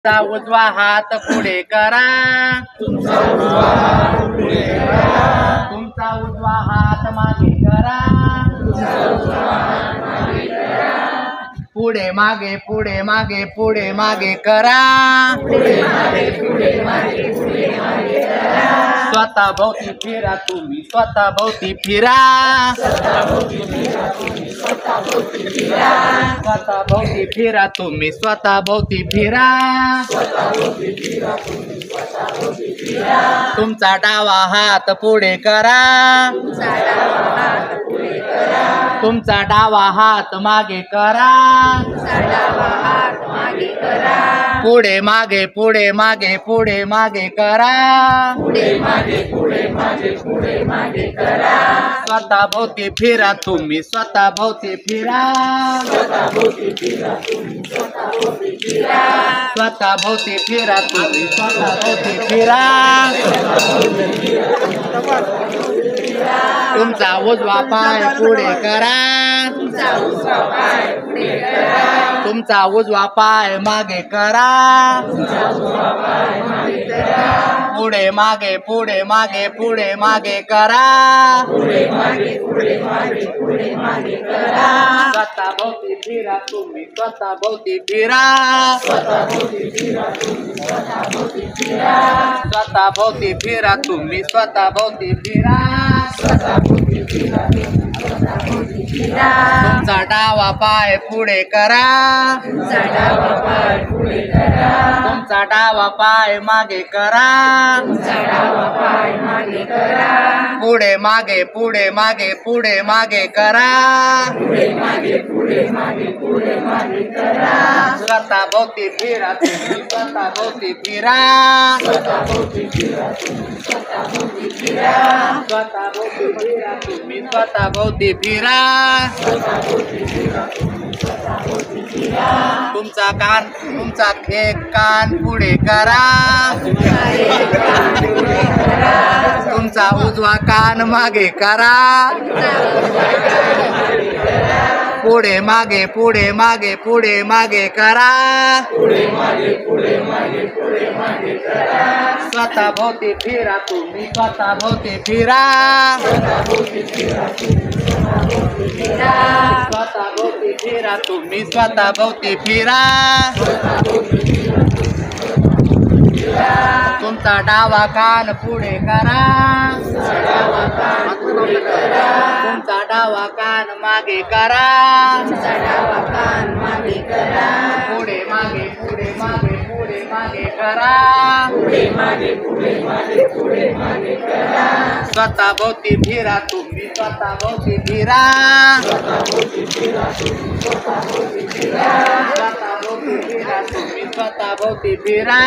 तुमचा उजवा हात पुढे करा, तुमचा उजवा हात मागे करा, पुढे मागे पुढे मागे पुढे मागे करा, स्वतः भोवती फिरा तुम्ही, स्वतः भोवती फिरा, स्वतः भोवती फिरा तुम्ही, स्वतः भोवती फिरा, तुमचा डावा हात पुढे करा, तुमचा डावा हात मागे करा, पुढे मागे पुढे मागे पुढे मागे करा, स्वतः भोवती फिरा तुम्ही, स्वतः भोवती फिरा, स्वतः भोवती फिरा तुम्ही, स्वतः भोवती फिरा, तुमचा उजवा पाय पुढे करा, तुमचा उजवा पाय मागे करा, पुढे मागे पुढे मागे पुढे मागे करा, स्वतः भोवती फिरा तुम्ही, स्वतः भोवती फिरा, स्वतः भोवती फिरा तुम्ही, स्वतः भोवती फिरा, तुमचा डावा पाय पुढे करा, तुमचा डावा पाय मागे करा, पुढे मागे पुढे मागे पुढे मागे करा, स्वतः भोवती फिरा तुम्ही, स्वतः भोवती फिरा, स्वतः भोवती फिरा तुम्ही, स्वतः भोवती फिरा, तुमचा एक कान पुढे करा, तुमचा उजवा कान मागे करा, पुढे मागे पुढे मागे पुढे मागे करा, स्वतः भोवती फिरा तुम्ही, स्वतः भोवती फिरा, स्वतः भोवती फिरा तुम्ही, स्वतः भोवती फिरा, तुमचा डावा कान पुढे करा, तुमचा डावा कान मागे करा, पुढे मागे पुढे मागे पुढे मागे करा, स्वतः भोवती फिरा तुम्ही, स्वतः भोवती फिरा, स्वतः भोवती फिरा तुम्ही, स्वतः भोवती फिरा.